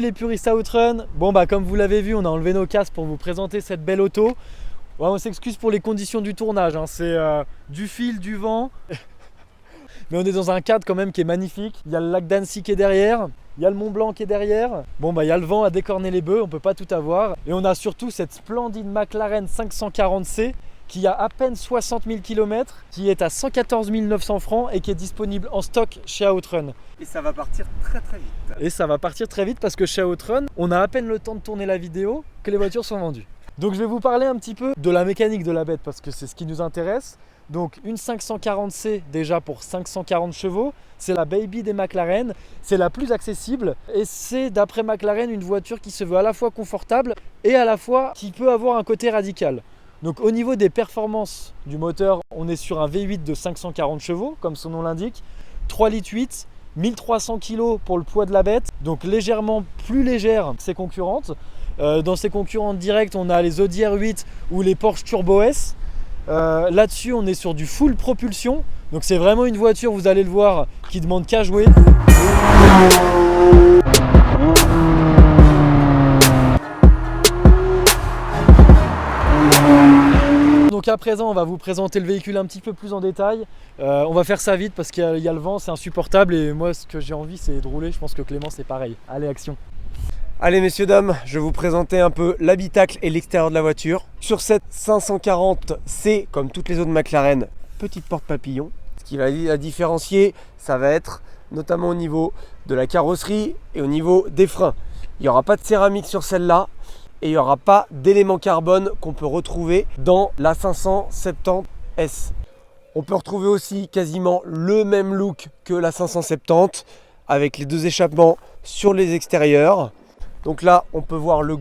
les puristes Outrun. Bon bah comme vous l'avez vu, on a enlevé nos casques pour vous présenter cette belle auto. Ouais, on s'excuse pour les conditions du tournage, hein. C'est du fil, du vent. Mais on est dans un cadre quand même qui est magnifique. Il y a le lac d'Annecy qui est derrière, il y a le Mont Blanc qui est derrière. Bon bah il y a le vent à décorner les bœufs, on peut pas tout avoir. Et on a surtout cette splendide McLaren 540C qui a à peine 60 000 km, qui est à 114 900 francs et qui est disponible en stock chez Outrun. Et ça va partir très très vite. Et ça va partir très vite parce que chez Outrun, on a à peine le temps de tourner la vidéo que les voitures sont vendues. Donc je vais vous parler un petit peu de la mécanique de la bête parce que c'est ce qui nous intéresse. Donc une 540C déjà pour 540 chevaux, c'est la baby des McLaren, c'est la plus accessible et c'est d'après McLaren une voiture qui se veut à la fois confortable et à la fois qui peut avoir un côté radical. Donc au niveau des performances du moteur, on est sur un V8 de 540 chevaux comme son nom l'indique, 3,8 litres, 1300 kg pour le poids de la bête, donc légèrement plus légère que ses concurrentes. Dans ses concurrentes directes, on a les Audi R8 ou les Porsche Turbo S. Là-dessus, on est sur du full propulsion. Donc c'est vraiment une voiture, vous allez le voir, qui demande qu'à jouer. Donc à présent, on va vous présenter le véhicule un petit peu plus en détail. On va faire ça vite parce qu'il y a le vent, c'est insupportable. Et moi, ce que j'ai envie, c'est de rouler. Je pense que Clément, c'est pareil. Allez, action! Allez messieurs, dames, je vais vous présenter un peu l'habitacle et l'extérieur de la voiture. Sur cette 540C, comme toutes les autres McLaren, petite porte papillon. Ce qui va la différencier, ça va être notamment au niveau de la carrosserie et au niveau des freins. Il n'y aura pas de céramique sur celle-là et il n'y aura pas d'éléments carbone qu'on peut retrouver dans la 570S. On peut retrouver aussi quasiment le même look que la 570 avec les deux échappements sur les extérieurs. Donc là, on peut voir le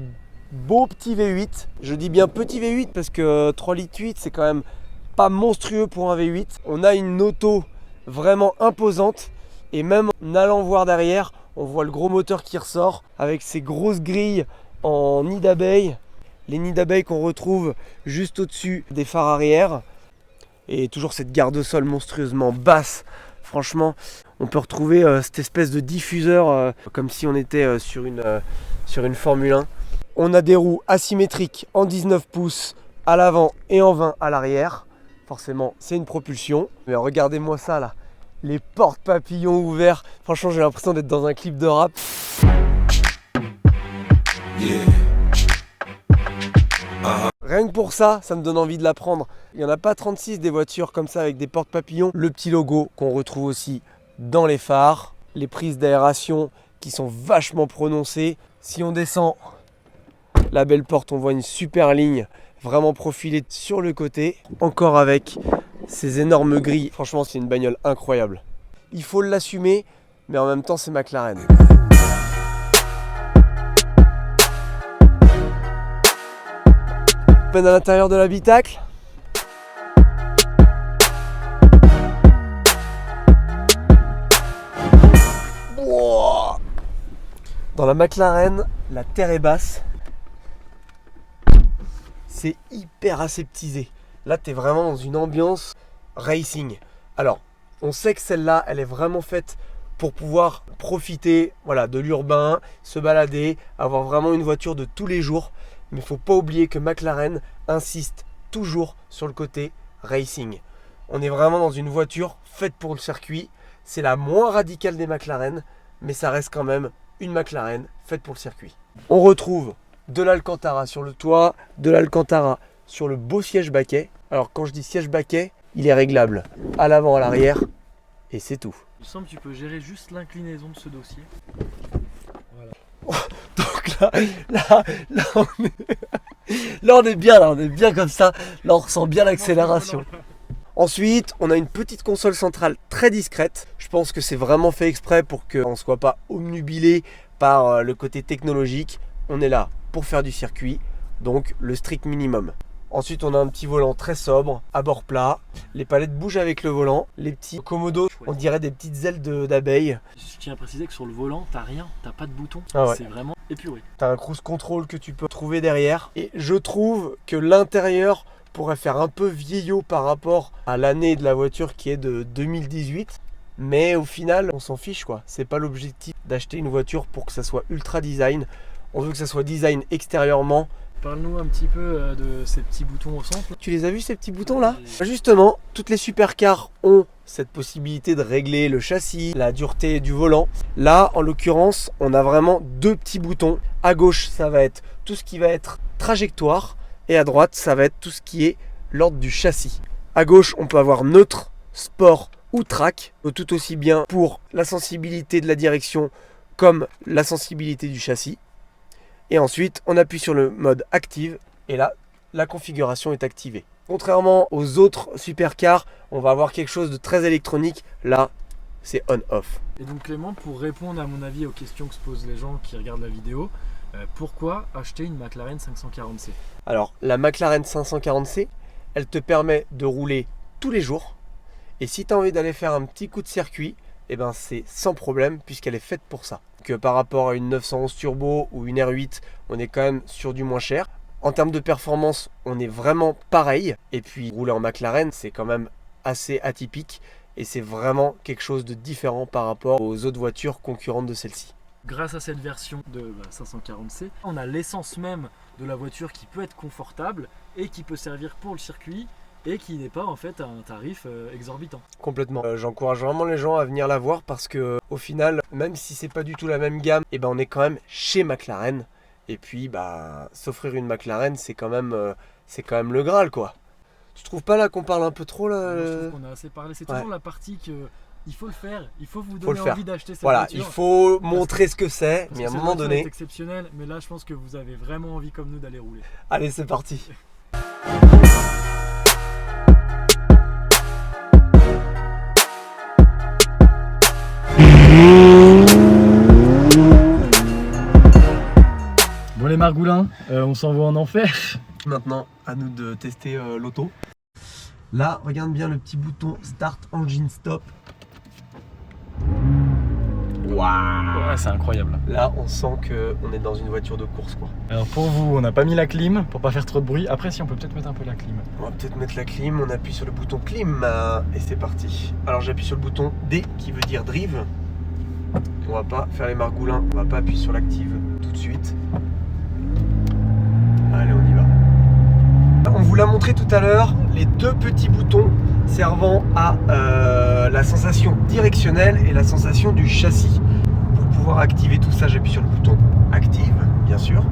beau petit V8. Je dis bien petit V8 parce que 3,8 litres, c'est quand même pas monstrueux pour un V8. On a une auto vraiment imposante. Et même en allant voir derrière, on voit le gros moteur qui ressort avec ses grosses grilles en nid d'abeille. Les nids d'abeille qu'on retrouve juste au-dessus des phares arrière. Et toujours cette garde-sol monstrueusement basse. Franchement, on peut retrouver cette espèce de diffuseur comme si on était sur une Formule 1. On a des roues asymétriques en 19 pouces à l'avant et en 20 à l'arrière. Forcément, c'est une propulsion. Mais regardez-moi ça là, les portes papillons ouverts. Franchement, j'ai l'impression d'être dans un clip de rap. Yeah. Rien que pour ça, ça me donne envie de la prendre. Il n'y en a pas 36 des voitures comme ça avec des portes papillons. Le petit logo qu'on retrouve aussi dans les phares. Les prises d'aération qui sont vachement prononcées. Si on descend la belle porte, on voit une super ligne vraiment profilée sur le côté. Encore avec ces énormes grilles. Franchement, c'est une bagnole incroyable. Il faut l'assumer, mais en même temps, c'est McLaren. À l'intérieur de l'habitacle. Dans la McLaren, la terre est basse. C'est hyper aseptisé. Là, tu es vraiment dans une ambiance racing. Alors, on sait que celle-là, elle est vraiment faite pour pouvoir profiter, voilà, de l'urbain, se balader, avoir vraiment une voiture de tous les jours. Mais il ne faut pas oublier que McLaren insiste toujours sur le côté racing. On est vraiment dans une voiture faite pour le circuit. C'est la moins radicale des McLaren, mais ça reste quand même une McLaren faite pour le circuit. On retrouve de l'Alcantara sur le toit, de l'Alcantara sur le beau siège baquet. Alors quand je dis siège baquet, il est réglable à l'avant, à l'arrière, et c'est tout. Il me semble que tu peux gérer juste l'inclinaison de ce dossier. Voilà. Donc là, on est bien, là, on est bien comme ça. Là, on ressent bien l'accélération. Ensuite, on a une petite console centrale très discrète. Je pense que c'est vraiment fait exprès pour qu'on ne soit pas obnubilé par le côté technologique. On est là pour faire du circuit, donc le strict minimum. Ensuite, on a un petit volant très sobre, à bord plat. Les palettes bougent avec le volant. Les petits commodos, on dirait des petites ailes d'abeilles. Je tiens à préciser que sur le volant, t'as rien, t'as pas de bouton. Ah ouais. C'est vraiment épuré. T'as un cruise control que tu peux trouver derrière. Et je trouve que l'intérieur pourrait faire un peu vieillot par rapport à l'année de la voiture qui est de 2018. mais au final on s'en fiche quoi. C'est pas l'objectif d'acheter une voiture pour que ça soit ultra design. On veut que ça soit design extérieurement. Parle-nous un petit peu de ces petits boutons au centre. Tu les as vus ces petits boutons là? Justement, toutes les supercars ont cette possibilité de régler le châssis, la dureté du volant. Là, en l'occurrence, on a vraiment deux petits boutons. À gauche, ça va être tout ce qui va être trajectoire et à droite, ça va être tout ce qui est l'ordre du châssis. À gauche, on peut avoir neutre, sport ou track, tout aussi bien pour la sensibilité de la direction comme la sensibilité du châssis. Et ensuite, on appuie sur le mode active et là, la configuration est activée. Contrairement aux autres supercars, on va avoir quelque chose de très électronique. Là, c'est on-off. Et donc Clément, pour répondre à mon avis aux questions que se posent les gens qui regardent la vidéo, pourquoi acheter une McLaren 540C? Alors, la McLaren 540C, elle te permet de rouler tous les jours. Et si tu as envie d'aller faire un petit coup de circuit, eh ben c'est sans problème puisqu'elle est faite pour ça. Que par rapport à une 911 Turbo ou une R8, on est quand même sur du moins cher. En termes de performance, on est vraiment pareil. Et puis rouler en McLaren, c'est quand même assez atypique et c'est vraiment quelque chose de différent par rapport aux autres voitures concurrentes de celle-ci. Grâce à cette version de 540C, on a l'essence même de la voiture qui peut être confortable et qui peut servir pour le circuit et qui n'est pas en fait à un tarif exorbitant. Complètement. J'encourage vraiment les gens à venir la voir parce que au final, même si c'est pas du tout la même gamme, et ben on est quand même chez McLaren. Et puis s'offrir une McLaren, c'est quand même le Graal quoi. Tu trouves pas là qu'on parle un peu trop là? Je trouve qu'on a assez parlé. C'est toujours la partie que il faut le faire. Il faut vous donner envie envie d'acheter cette voilà, voiture. Il faut montrer ce que c'est, mais à un moment donné. C'est exceptionnel, mais là je pense que vous avez vraiment envie comme nous d'aller rouler. Allez, c'est parti. Bon les margoulins, on s'envoie en enfer. Maintenant, à nous de tester l'auto. Là, regarde bien le petit bouton Start Engine Stop. Waouh! Ouais, c'est incroyable. Là, on sent qu'on est dans une voiture de course quoi. Alors pour vous, on n'a pas mis la clim pour pas faire trop de bruit. Après, si on peut peut-être mettre un peu la clim. On va peut-être mettre la clim, on appuie sur le bouton clim et c'est parti. Alors j'appuie sur le bouton D qui veut dire drive. On va pas faire les margoulins, on va pas appuyer sur l'active tout de suite. Allez, on y va. On vous l'a montré tout à l'heure, les deux petits boutons servant à la sensation directionnelle et la sensation du châssis. Pour pouvoir activer tout ça, j'appuie sur le bouton active, bien sûr.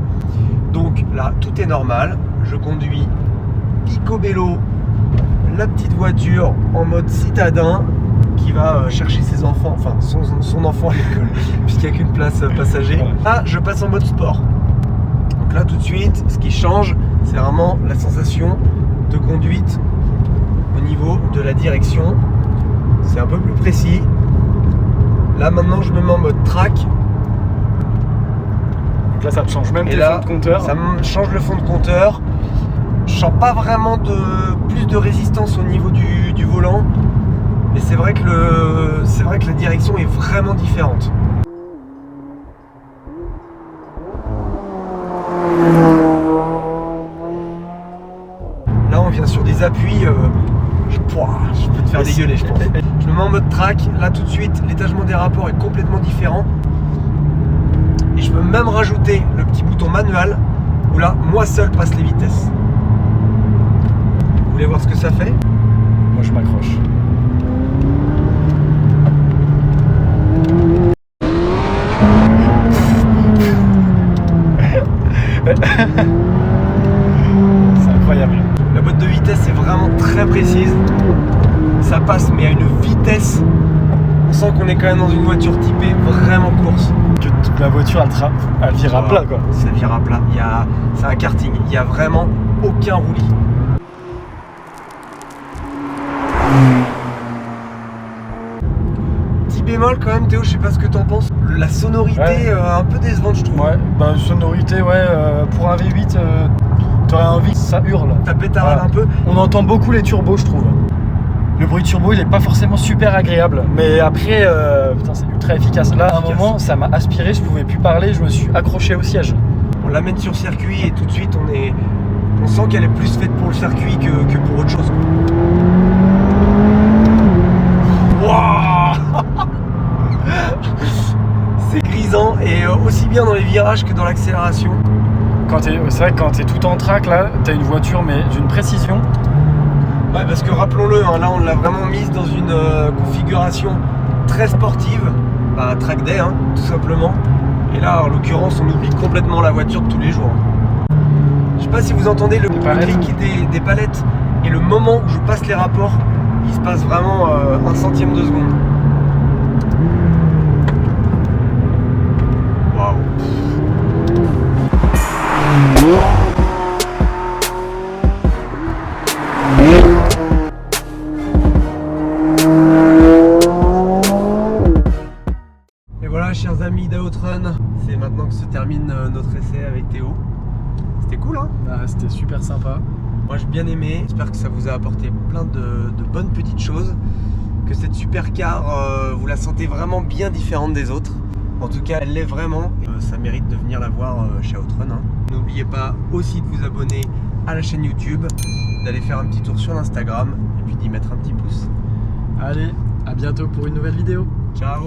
Donc là, tout est normal. Je conduis picobello, la petite voiture en mode citadin qui va chercher ses enfants, enfin son enfant à l'école, puisqu'il n'y a qu'une place passager. Là, je passe en mode sport. Donc là, tout de suite, ce qui change, c'est vraiment la sensation de conduite au niveau de la direction. C'est un peu plus précis. Là, maintenant, je me mets en mode track. Donc là, ça te change même Et tes là, fonds de compteur. Ça me change le fond de compteur. Je sens pas vraiment plus de résistance au niveau du volant. Mais c'est vrai que la direction est vraiment différente. Là, on vient sur des appuis. Je peux te faire dégueuler, je pense. Je me mets en mode track. Là, tout de suite, l'étagement des rapports est complètement différent. Et je peux même rajouter le petit bouton manuel où là, moi seul passe les vitesses. Vous voulez voir ce que ça fait? Moi, je m'accroche. C'est incroyable. La boîte de vitesse est vraiment très précise. Ça passe mais à une vitesse. On sent qu'on est quand même dans une voiture typée vraiment course. Que toute la voiture elle vire à plat quoi. Ça vire à plat. C'est un karting. Il n'y a vraiment aucun roulis. Petit bémol quand même Théo, je sais pas ce que t'en penses. La sonorité un peu décevante je trouve. Ouais, sonorité pour un V8 t'aurais envie que ça hurle. Ça pétarade un peu. On entend beaucoup les turbos je trouve. Le bruit turbo il est pas forcément super agréable. Mais après c'est ultra efficace. Là à un moment ça m'a aspiré, je pouvais plus parler, je me suis accroché au siège. On l'amène sur circuit et tout de suite on sent qu'elle est plus faite pour le circuit que pour autre chose. Waouh. bien dans les virages que dans l'accélération. C'est vrai que quand tu es tout en track, là, tu as une voiture mais d'une précision. Ouais, parce que rappelons-le, hein, là on l'a vraiment mise dans une configuration très sportive, track day, hein, tout simplement. Et là, en l'occurrence, on oublie complètement la voiture de tous les jours. Je sais pas si vous entendez le clic des palettes et le moment où je passe les rapports, il se passe vraiment un centième de seconde. Waouh. Et voilà, chers amis d'Outrun, c'est maintenant que se termine notre essai avec Théo. C'était cool, hein? C'était super sympa. Moi j'ai bien aimé, j'espère que ça vous a apporté plein de bonnes petites choses, que cette supercar, vous la sentez vraiment bien différente des autres. En tout cas, elle l'est vraiment, et ça mérite de venir la voir chez Outrun, hein. N'oubliez pas aussi de vous abonner à la chaîne YouTube, d'aller faire un petit tour sur l'Instagram, et puis d'y mettre un petit pouce. Allez, à bientôt pour une nouvelle vidéo. Ciao.